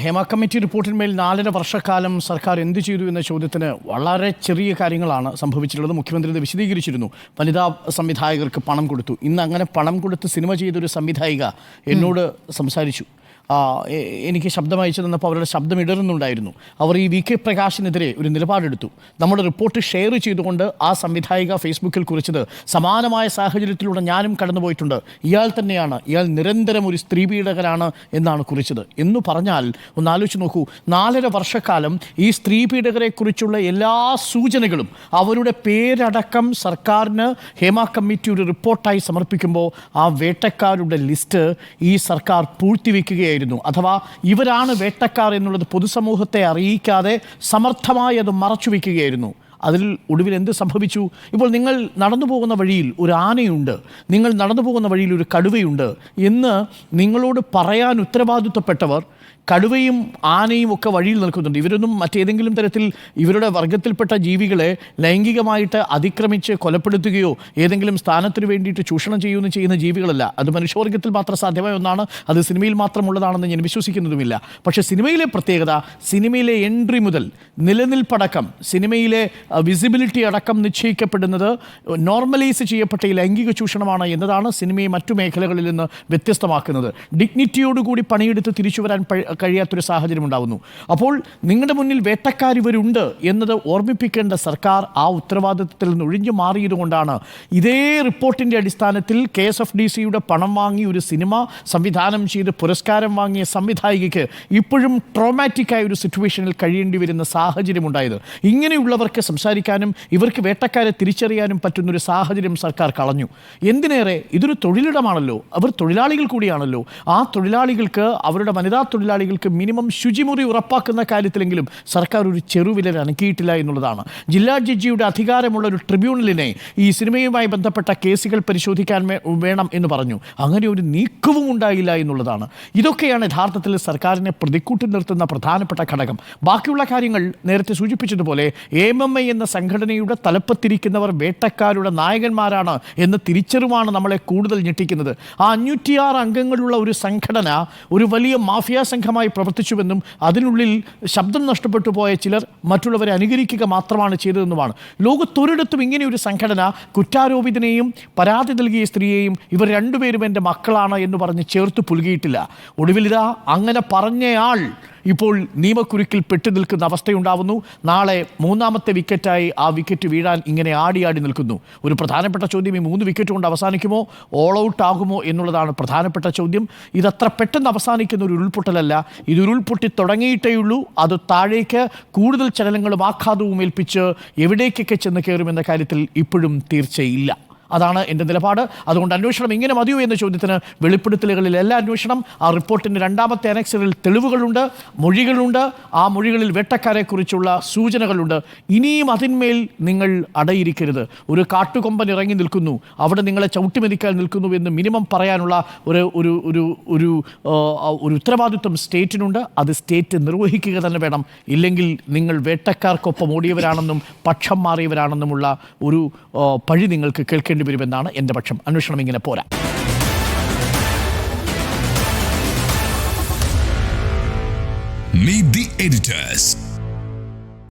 Hema committee റിപ്പോർട്ടിന്മേൽ 4.5 വർഷക്കാലം സർക്കാർ എന്ത് ചെയ്തു എന്ന ചോദ്യത്തിന് വളരെ ചെറിയ കാര്യങ്ങളാണ് സംഭവിച്ചിട്ടുള്ളത്. മുഖ്യമന്ത്രി ഇത് വിശദീകരിച്ചിരുന്നു. വനിതാ സംവിധായകർക്ക് പണം കൊടുത്തു. ഇന്ന് അങ്ങനെ പണം കൊടുത്ത് സിനിമ ചെയ്തൊരു സംവിധായിക എന്നോട് സംസാരിച്ചു. എനിക്ക് ശബ്ദം അയച്ചു തന്നപ്പോൾ അവരുടെ ശബ്ദം ഇടറുന്നുണ്ടായിരുന്നു. അവർ ഈ VK പ്രകാശിനെതിരെ ഒരു നിലപാടെടുത്തു. നമ്മുടെ റിപ്പോർട്ട് ഷെയർ ചെയ്തുകൊണ്ട് ആ സംവിധായിക ഫേസ്ബുക്കിൽ കുറിച്ചത്, സമാനമായ സാഹചര്യത്തിലൂടെ ഞാനും കടന്നുപോയിട്ടുണ്ട്, ഇയാൾ തന്നെയാണ്, ഇയാൾ നിരന്തരം ഒരു സ്ത്രീ പീഡകനാണ് എന്നാണ് കുറിച്ചത് എന്ന് പറഞ്ഞാൽ ഒന്ന് ആലോചിച്ച് നോക്കൂ. 4.5 വർഷക്കാലം ഈ സ്ത്രീ പീഡകരെക്കുറിച്ചുള്ള എല്ലാ സൂചനകളും അവരുടെ പേരടക്കം സർക്കാരിന് ഹേമ കമ്മിറ്റി ഒരു റിപ്പോർട്ടായി സമർപ്പിക്കുമ്പോൾ ആ വേട്ടക്കാരുടെ ലിസ്റ്റ് ഈ സർക്കാർ പൂഴ്ത്തിവെക്കുകയായിരുന്നു. അഥവാ ഇവരാണ് വേട്ടക്കാർ എന്നുള്ളത് പൊതുസമൂഹത്തെ അറിയിക്കാതെ സമർത്ഥമായി അത് മറച്ചുവെക്കുകയായിരുന്നു. അതിൽ ഒടുവിൽ എന്ത് സംഭവിച്ചു? ഇപ്പോൾ നിങ്ങൾ നടന്നു പോകുന്ന വഴിയിൽ ഒരു ആനയുണ്ട്, നിങ്ങൾ നടന്നു പോകുന്ന വഴിയിൽ ഒരു കടുവയുണ്ട് എന്ന് നിങ്ങളോട് പറയാൻ ഉത്തരവാദിത്വപ്പെട്ടവർ കടുവയും ആനയും ഒക്കെ വഴിയിൽ നിൽക്കുന്നുണ്ട്. ഇവരൊന്നും മറ്റേതെങ്കിലും തരത്തിൽ ഇവരുടെ വർഗത്തിൽപ്പെട്ട ജീവികളെ ലൈംഗികമായിട്ട് അതിക്രമിച്ച് കൊലപ്പെടുത്തുകയോ ഏതെങ്കിലും സ്ഥാനത്തിന് വേണ്ടിയിട്ട് ചൂഷണം ചെയ്യുന്ന ജീവികളല്ല. അത് മനുഷ്യവർഗത്തിൽ മാത്രം സാധ്യമായ ഒന്നാണ്. അത് സിനിമയിൽ മാത്രമുള്ളതാണെന്ന് ഞാൻ വിശ്വസിക്കുന്നതുമില്ല. പക്ഷേ സിനിമയിലെ പ്രത്യേകത, സിനിമയിലെ എൻട്രി മുതൽ നിലനിൽപ്പടക്കം, സിനിമയിലെ വിസിബിലിറ്റി അടക്കം നിശ്ചയിക്കപ്പെടുന്നത് നോർമലൈസ് ചെയ്യപ്പെട്ട ഈ ലൈംഗിക ചൂഷണമാണ് എന്നതാണ് സിനിമയെ മറ്റു മേഖലകളിൽ നിന്ന് വ്യത്യസ്തമാക്കുന്നത്. ഡിഗ്നിറ്റിയോടുകൂടി പണിയെടുത്ത് തിരിച്ചു വരാൻ കഴിയാത്തൊരു സാഹചര്യം ഉണ്ടാകുന്നു. അപ്പോൾ നിങ്ങളുടെ മുന്നിൽ വേട്ടക്കാരിവരുണ്ട് എന്നത് ഓർമ്മിപ്പിക്കേണ്ട സർക്കാർ ആ ഉത്തരവാദിത്വത്തിൽ നിന്ന് ഒഴിഞ്ഞു മാറിയതുകൊണ്ടാണ് ഇതേ റിപ്പോർട്ടിൻ്റെ അടിസ്ഥാനത്തിൽ KSFDCയുടെ പണം വാങ്ങി ഒരു സിനിമ സംവിധാനം ചെയ്ത് പുരസ്കാരം വാങ്ങിയ സംവിധായികയ്ക്ക് ഇപ്പോഴും ട്രോമാറ്റിക്കായ ഒരു സിറ്റുവേഷനിൽ കഴിയേണ്ടി വരുന്ന സാഹചര്യമുണ്ടായത്. ഇങ്ങനെയുള്ളവർക്ക് സംസാരിക്കാനും ഇവർക്ക് വേട്ടക്കാരെ തിരിച്ചറിയാനും പറ്റുന്നൊരു സാഹചര്യം സർക്കാർ കളഞ്ഞു. എന്തിനേറെ ഇതൊരു തൊഴിലിടമാണല്ലോ, അവർ തൊഴിലാളികൾ കൂടിയാണല്ലോ. ആ തൊഴിലാളികൾക്ക്, അവരുടെ വനിതാ തൊഴിലാളികൾക്ക് മിനിമം ശുചിമുറി ഉറപ്പാക്കുന്ന കാര്യത്തിലെങ്കിലും സർക്കാർ ഒരു ചെറുവിരൽ അനക്കിയിട്ടില്ല എന്നുള്ളതാണ്. ജില്ലാ ജഡ്ജിയുടെ അധികാരമുള്ള ഒരു ട്രിബ്യൂണലിനെ ഈ സിനിമയുമായി ബന്ധപ്പെട്ട കേസുകൾ പരിശോധിക്കാൻ വേണം എന്ന് പറഞ്ഞു. അങ്ങനെ ഒരു നീക്കവും ഉണ്ടായില്ല എന്നുള്ളതാണ്. ഇതൊക്കെയാണ് യഥാർത്ഥത്തിൽ സർക്കാരിനെ പ്രതിക്കൂട്ടി നിർത്തുന്ന പ്രധാനപ്പെട്ട ഘടകം. ബാക്കിയുള്ള കാര്യങ്ങൾ നേരത്തെ സൂചിപ്പിച്ചതുപോലെ AMMI എന്ന സംഘടനയുടെ തലപ്പത്തിരിക്കുന്നവർ വേട്ടക്കാരുടെ നായകന്മാരാണ് എന്ന തിരിച്ചറിവാണ് നമ്മളെ കൂടുതൽ ഞെട്ടിക്കുന്നത്. ആ 506 അംഗങ്ങളുള്ള ഒരു സംഘടന ഒരു വലിയ മാഫിയ സംഘമായി പ്രവർത്തിച്ചുവെന്നും അതിനുള്ളിൽ ശബ്ദം നഷ്ടപ്പെട്ടു പോയ ചിലർ മറ്റുള്ളവരെ അനുകരിക്കുക മാത്രമാണ് ചെയ്തതെന്നുമാണ്. ലോകത്തൊരിടത്തും ഇങ്ങനെയൊരു സംഘടന കുറ്റാരോപിതനെയും പരാതി നൽകിയ സ്ത്രീയെയും ഇവർ രണ്ടുപേരും എൻ്റെ മക്കളാണ് എന്ന് പറഞ്ഞ് ചേർത്ത് പുലുകിയിട്ടില്ല. ഒടുവിലിതാ അങ്ങനെ പറഞ്ഞയാൾ ഇപ്പോൾ നിയമക്കുരുക്കിൽ പെട്ടു നിൽക്കുന്ന അവസ്ഥയുണ്ടാവുന്നു. നാളെ 3ാമത്തെ വിക്കറ്റായി ആ വിക്കറ്റ് വീഴാൻ ഇങ്ങനെ ആടി നിൽക്കുന്നു. ഒരു പ്രധാനപ്പെട്ട ചോദ്യം, ഈ 3 വിക്കറ്റ് കൊണ്ട് അവസാനിക്കുമോ, ഓൾ ഔട്ട് ആകുമോ എന്നുള്ളതാണ് പ്രധാനപ്പെട്ട ചോദ്യം. ഇതത്ര പെട്ടെന്ന് അവസാനിക്കുന്ന ഒരു ഉരുൾപൊട്ടലല്ല. ഇത് ഉരുൾപൊട്ടി തുടങ്ങിയിട്ടേയുള്ളൂ. അത് താഴേക്ക് കൂടുതൽ ചലനങ്ങളും ആഘാതവും ഏൽപ്പിച്ച് എവിടേക്കൊക്കെ ചെന്ന് കയറുമെന്ന കാര്യത്തിൽ ഇപ്പോഴും തീർച്ചയില്ല. അതാണ് എൻ്റെ നിലപാട്. അതുകൊണ്ട് അന്വേഷണം ഇങ്ങനെ മതിയോ എന്ന ചോദ്യത്തിന് വെളിപ്പെടുത്തലുകളിൽ എല്ലാ അന്വേഷണം. ആ റിപ്പോർട്ടിൻ്റെ 2ാമത്തെ അനക്സറിൽ തെളിവുകളുണ്ട്, മൊഴികളുണ്ട്. ആ മൊഴികളിൽ വേട്ടക്കാരെക്കുറിച്ചുള്ള സൂചനകളുണ്ട്. ഇനിയും അതിന്മേൽ നിങ്ങൾ അടയിരിക്കരുത്. ഒരു കാട്ടുകൊമ്പൻ ഇറങ്ങി നിൽക്കുന്നു, അവിടെ നിങ്ങളെ ചവിട്ടിമെതിക്കാൻ നിൽക്കുന്നു എന്ന് മിനിമം പറയാനുള്ള ഒരു ഉത്തരവാദിത്വം സ്റ്റേറ്റിനുണ്ട്. അത് സ്റ്റേറ്റ് നിർവഹിക്കുക തന്നെ വേണം. ഇല്ലെങ്കിൽ നിങ്ങൾ വേട്ടക്കാർക്കൊപ്പം ഓടിയവരാണെന്നും പക്ഷം മാറിയവരാണെന്നുമുള്ള ഒരു പഴി നിങ്ങൾക്ക് കേൾക്കേണ്ടി വരുമെന്നാണ് എൻ്റെ പക്ഷം. അന്വേഷണം ഇങ്ങനെ പോരാ. Meet the editors.